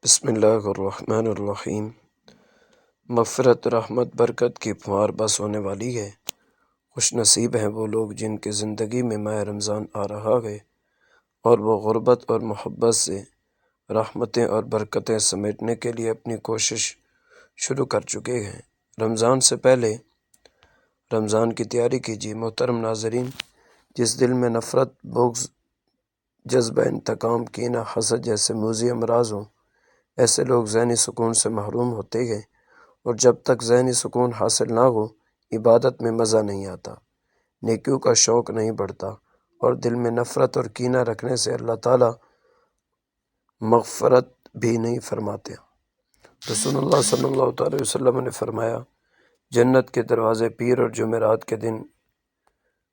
بسم اللہ الرحمن الرحیم۔ مغفرت، رحمت، برکت کی پھوار بس ہونے والی ہے۔ خوش نصیب ہیں وہ لوگ جن کی زندگی میں ماہ رمضان آ رہا ہے اور وہ غربت اور محبت سے رحمتیں اور برکتیں سمیٹنے کے لیے اپنی کوشش شروع کر چکے ہیں۔ رمضان سے پہلے رمضان کی تیاری کیجیے۔ محترم ناظرین، جس دل میں نفرت، بغض، جذبہ انتقام، کینہ، حسد جیسے موذی امراض ہوں، ایسے لوگ ذہنی سکون سے محروم ہوتے ہیں، اور جب تک ذہنی سکون حاصل نہ ہو عبادت میں مزہ نہیں آتا، نیکیوں کا شوق نہیں بڑھتا، اور دل میں نفرت اور کینہ رکھنے سے اللہ تعالیٰ مغفرت بھی نہیں فرماتے۔ رسول اللہ صلی اللہ علیہ وسلم نے فرمایا، جنت کے دروازے پیر اور جمعرات کے دن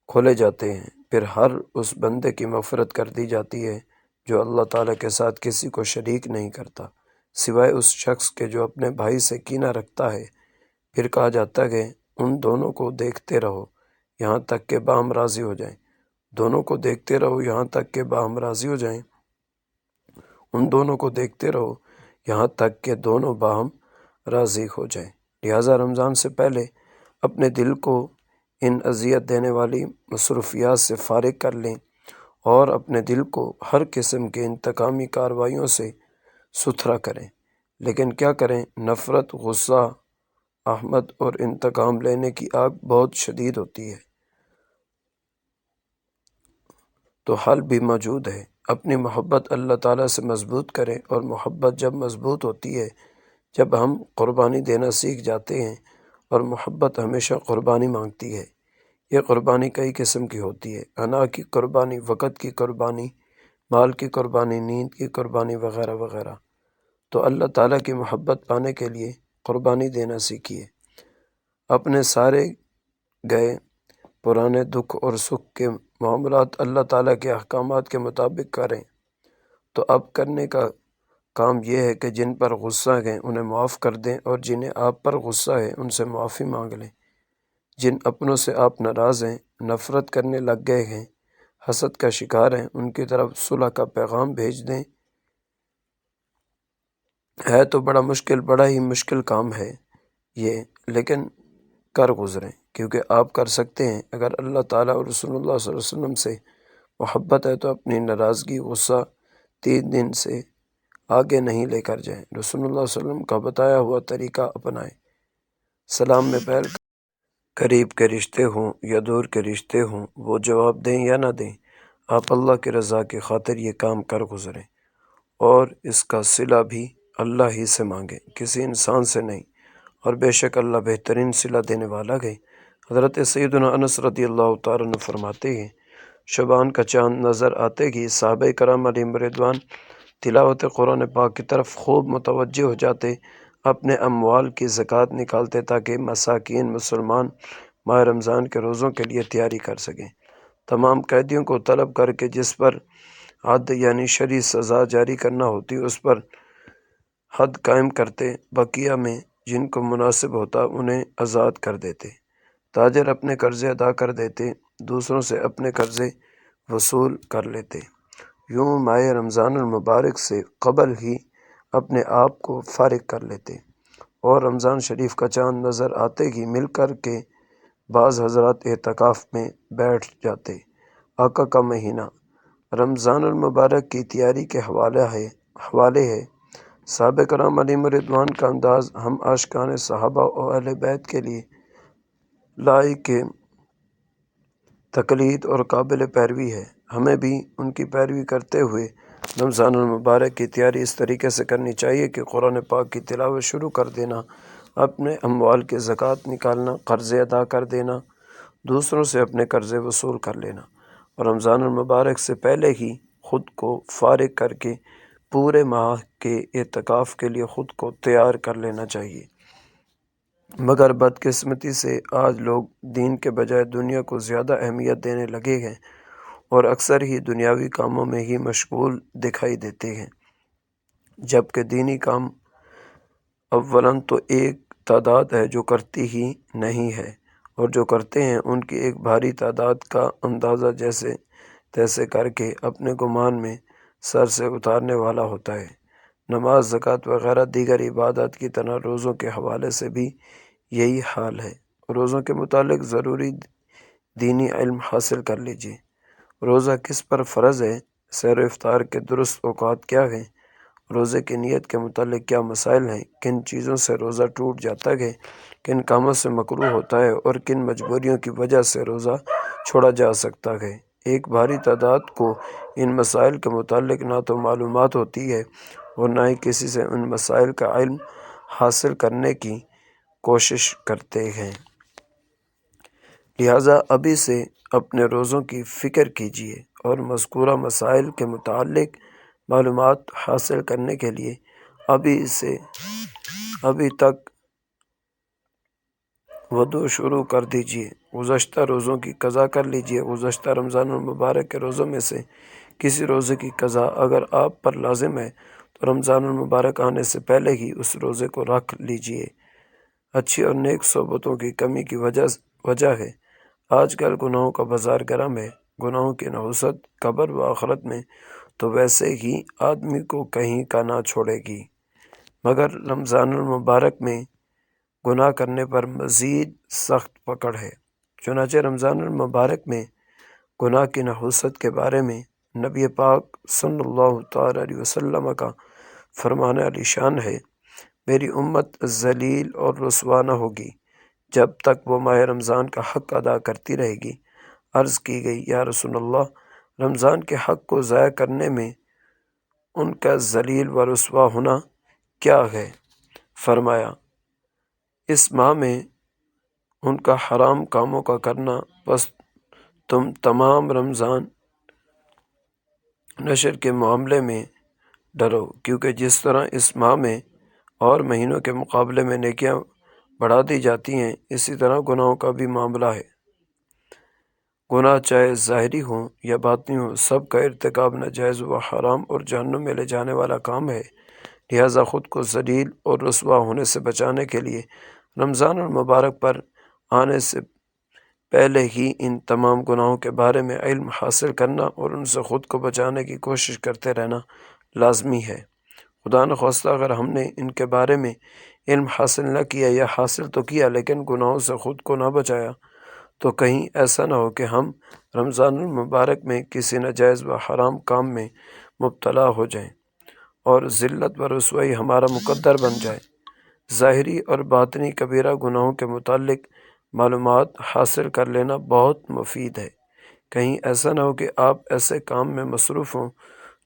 کھولے جاتے ہیں، پھر ہر اس بندے کی مغفرت کر دی جاتی ہے جو اللہ تعالیٰ کے ساتھ کسی کو شریک نہیں کرتا سوائے اس شخص کے جو اپنے بھائی سے کینہ رکھتا ہے۔ پھر کہا جاتا ہے کہ ان دونوں کو دیکھتے رہو یہاں تک کہ باہم راضی ہو جائیں۔ دونوں کو دیکھتے رہو یہاں تک کہ باہم راضی ہو جائیں۔ ان دونوں کو دیکھتے رہو یہاں تک کہ دونوں باہم راضی ہو جائیں۔ لہٰذا رمضان سے پہلے اپنے دل کو ان اذیت دینے والی مصروفیات سے فارغ کر لیں اور اپنے دل کو ہر قسم کے انتقامی کارروائیوں سے ستھرا کریں۔ لیکن کیا کریں، نفرت، غصہ، احمد اور انتقام لینے کی آگ بہت شدید ہوتی ہے۔ تو حل بھی موجود ہے۔ اپنی محبت اللہ تعالیٰ سے مضبوط کریں، اور محبت جب مضبوط ہوتی ہے، جب ہم قربانی دینا سیکھ جاتے ہیں، اور محبت ہمیشہ قربانی مانگتی ہے۔ یہ قربانی کئی قسم کی ہوتی ہے: انا کی قربانی، وقت کی قربانی، مال کی قربانی، نیند کی قربانی وغیرہ وغیرہ۔ تو اللہ تعالیٰ کی محبت پانے کے لیے قربانی دینا سیکھیے۔ اپنے سارے گئے پرانے دکھ اور سکھ کے معاملات اللہ تعالیٰ کے احکامات کے مطابق کریں۔ تو اب کرنے کا کام یہ ہے کہ جن پر غصہ ہے انہیں معاف کر دیں، اور جنہیں آپ پر غصہ ہے ان سے معافی مانگ لیں۔ جن اپنوں سے آپ ناراض ہیں، نفرت کرنے لگ گئے ہیں، حسد کا شکار ہیں، ان کی طرف صلح کا پیغام بھیج دیں۔ ہے تو بڑا ہی مشکل کام ہے یہ، لیکن کر گزریں، کیونکہ آپ کر سکتے ہیں۔ اگر اللہ تعالیٰ اور رسول اللہ صلی اللہ علیہ وسلم سے محبت ہے تو اپنی ناراضگی، غصہ 3 دن سے آگے نہیں لے کر جائیں۔ رسول اللہ صلی اللہ علیہ وسلم کا بتایا ہوا طریقہ اپنائیں۔ سلام میں پہل قریب کے رشتے ہوں یا دور کے رشتے ہوں، وہ جواب دیں یا نہ دیں، آپ اللہ کی رضا کی خاطر یہ کام کر گزریں، اور اس کا صلہ بھی اللہ ہی سے مانگیں، کسی انسان سے نہیں، اور بے شک اللہ بہترین صلہ دینے والا ہے۔ حضرت سیدنا انس رضی اللہ تعالیٰ عنہ فرماتے ہیں، شعبان کا چاند نظر آتے ہی صحابہ کرام علیہم رضوان تلاوت قرآن پاک کی طرف خوب متوجہ ہو جاتے، اپنے اموال کی زکوٰۃ نکالتے تاکہ مساکین مسلمان ماہ رمضان کے روزوں کے لیے تیاری کر سکیں۔ تمام قیدیوں کو طلب کر کے جس پر حد یعنی شرعی سزا جاری کرنا ہوتی اس پر حد قائم کرتے، بقیہ میں جن کو مناسب ہوتا انہیں آزاد کر دیتے، تاجر اپنے قرضے ادا کر دیتے، دوسروں سے اپنے قرضے وصول کر لیتے۔ یوں ماہ رمضان المبارک سے قبل ہی اپنے آپ کو فارغ کر لیتے، اور رمضان شریف کا چاند نظر آتے ہی مل کر کے بعض حضرات اعتکاف میں بیٹھ جاتے۔ آقا کا مہینہ رمضان المبارک کی تیاری کے حوالے ہے۔ صحابہ کرام علیہم رضوان کا انداز ہم عاشقان صحابہ و اہل بیت کے لیے لائق تقلید اور قابل پیروی ہے۔ ہمیں بھی ان کی پیروی کرتے ہوئے رمضان المبارک کی تیاری اس طریقے سے کرنی چاہیے کہ قرآن پاک کی تلاوت شروع کر دینا، اپنے اموال کی زکوٰۃ نکالنا، قرضے ادا کر دینا، دوسروں سے اپنے قرضے وصول کر لینا، اور رمضان المبارک سے پہلے ہی خود کو فارغ کر کے پورے ماہ کے اعتکاف کے لیے خود کو تیار کر لینا چاہیے۔ مگر بدقسمتی سے آج لوگ دین کے بجائے دنیا کو زیادہ اہمیت دینے لگے ہیں، اور اکثر ہی دنیاوی کاموں میں ہی مشغول دکھائی دیتے ہیں، جبکہ دینی کام اولاً تو ایک تعداد ہے جو کرتی ہی نہیں ہے، اور جو کرتے ہیں ان کی ایک بھاری تعداد کا اندازہ جیسے تیسے کر کے اپنے گمان میں سر سے اتارنے والا ہوتا ہے۔ نماز، زکوٰۃ وغیرہ دیگر عبادات کی طرح روزوں کے حوالے سے بھی یہی حال ہے۔ روزوں کے متعلق ضروری دینی علم حاصل کر لیجیے۔ روزہ کس پر فرض ہے؟ سحر و افطار کے درست اوقات کیا ہیں؟ روزے کی نیت کے متعلق کیا مسائل ہیں؟ کن چیزوں سے روزہ ٹوٹ جاتا ہے، کن کاموں سے مکروہ ہوتا ہے اور کن مجبوریوں کی وجہ سے روزہ چھوڑا جا سکتا ہے؟ ایک بھاری تعداد کو ان مسائل کے متعلق نہ تو معلومات ہوتی ہے اور نہ ہی کسی سے ان مسائل کا علم حاصل کرنے کی کوشش کرتے ہیں۔ لہٰذا ابھی سے اپنے روزوں کی فکر کیجیے اور مذکورہ مسائل کے متعلق معلومات حاصل کرنے کے لیے ابھی تک وضو شروع کر دیجیے۔ گزشتہ روزوں کی قضا کر لیجیے۔ گزشتہ رمضان المبارک کے روزوں میں سے کسی روزے کی قضا اگر آپ پر لازم ہے تو رمضان المبارک آنے سے پہلے ہی اس روزے کو رکھ لیجیے۔ اچھی اور نیک صحبتوں کی کمی کی وجہ ہے آج کل گناہوں کا بازار گرم ہے۔ گناہوں کی نحوست قبر و آخرت میں تو ویسے ہی آدمی کو کہیں کا نہ چھوڑے گی، مگر رمضان المبارک میں گناہ کرنے پر مزید سخت پکڑ ہے۔ چنانچہ رمضان المبارک میں گناہ کی نحوست کے بارے میں نبی پاک صلی اللہ تعالیٰ علیہ وسلم کا فرمان عالی شان ہے، میری امت ذلیل اور رسوا نہ ہوگی جب تک وہ ماہ رمضان کا حق ادا کرتی رہے گی۔ عرض کی گئی، یا رسول اللہ، رمضان کے حق کو ضائع کرنے میں ان کا ذلیل و رسوا ہونا کیا ہے؟ فرمایا، اس ماہ میں ان کا حرام کاموں کا کرنا، بس تم تمام رمضان نشر کے معاملے میں ڈرو، کیونکہ جس طرح اس ماہ میں اور مہینوں کے مقابلے میں نیکیاں بڑھا دی جاتی ہیں، اسی طرح گناہوں کا بھی معاملہ ہے۔ گناہ چاہے ظاہری ہوں یا باطنی ہوں، سب کا ارتکاب ناجائز و حرام اور جہنم میں لے جانے والا کام ہے۔ لہٰذا خود کو ذلیل اور رسوا ہونے سے بچانے کے لیے رمضان المبارک پر آنے سے پہلے ہی ان تمام گناہوں کے بارے میں علم حاصل کرنا اور ان سے خود کو بچانے کی کوشش کرتے رہنا لازمی ہے۔ خدا نخواستہ اگر ہم نے ان کے بارے میں علم حاصل نہ کیا یا حاصل تو کیا لیکن گناہوں سے خود کو نہ بچایا تو کہیں ایسا نہ ہو کہ ہم رمضان المبارک میں کسی ناجائز و حرام کام میں مبتلا ہو جائیں اور ذلت و رسوائی ہمارا مقدر بن جائے۔ ظاہری اور باطنی کبیرہ گناہوں کے متعلق معلومات حاصل کر لینا بہت مفید ہے۔ کہیں ایسا نہ ہو کہ آپ ایسے کام میں مصروف ہوں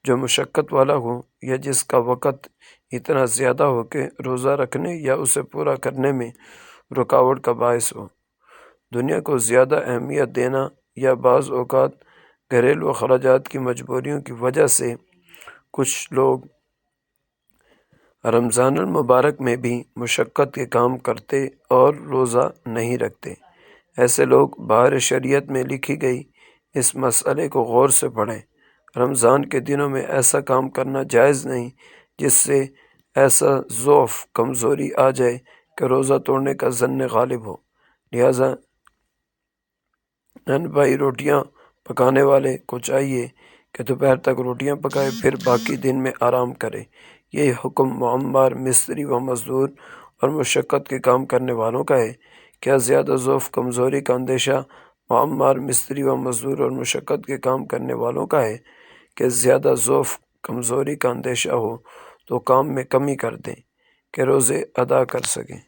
جو مشقت والا ہو یا جس کا وقت اتنا زیادہ ہو کہ روزہ رکھنے یا اسے پورا کرنے میں رکاوٹ کا باعث ہو۔ دنیا کو زیادہ اہمیت دینا یا بعض اوقات گھریلو اخراجات کی مجبوریوں کی وجہ سے کچھ لوگ رمضان المبارک میں بھی مشقت کے کام کرتے اور روزہ نہیں رکھتے۔ ایسے لوگ بہر شریعت میں لکھی گئی اس مسئلے کو غور سے پڑھیں۔ رمضان کے دنوں میں ایسا کام کرنا جائز نہیں جس سے ایسا ضعف، کمزوری آ جائے کہ روزہ توڑنے کا ظن غالب ہو۔ لہٰذا بھائی روٹیاں پکانے والے کو چاہیے کہ دوپہر تک روٹیاں پکائے، پھر باقی دن میں آرام کرے۔ یہ حکم معمر، مستری و مزدور اور مشقت کے کام کرنے والوں کا ہے۔ کیا زیادہ ضعف، کمزوری کا اندیشہ معمر، مستری و مزدور اور مشقت کے کام کرنے والوں کا ہے کہ زیادہ ضعف، کمزوری کا اندیشہ ہو تو کام میں کمی کر دیں کہ روزے ادا کر سکیں۔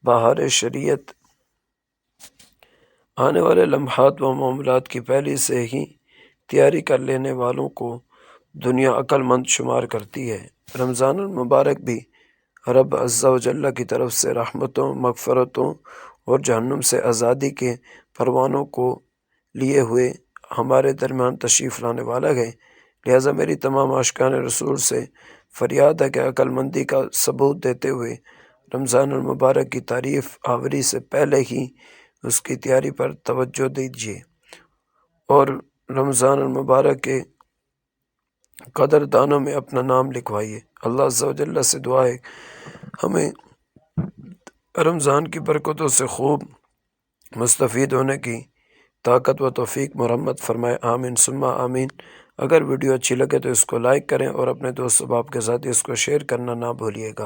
بہر شریعت آنے والے لمحات و معاملات کی پہلے سے ہی تیاری کر لینے والوں کو دنیا عقل مند شمار کرتی ہے۔ رمضان المبارک بھی رب عز و جل کی طرف سے رحمتوں، مغفرتوں اور جہنم سے آزادی کے پروانوں کو لیے ہوئے ہمارے درمیان تشریف لانے والا ہے۔ لہٰذا میری تمام عاشقان رسول سے فریاد ہے کہ عقل مندی کا ثبوت دیتے ہوئے رمضان المبارک کی تعریف آوری سے پہلے ہی اس کی تیاری پر توجہ دیجیے اور رمضان المبارک کے قدردانوں میں اپنا نام لکھوائیے۔ اللہ عز و جل سے دعا ہے ہمیں رمضان کی برکتوں سے خوب مستفید ہونے کی طاقت و توفیق مرحمت فرمائے، آمین ثم آمین۔ اگر ویڈیو اچھی لگے تو اس کو لائک کریں اور اپنے دوست احباب کے ساتھ اس کو شیئر کرنا نہ بھولیے گا۔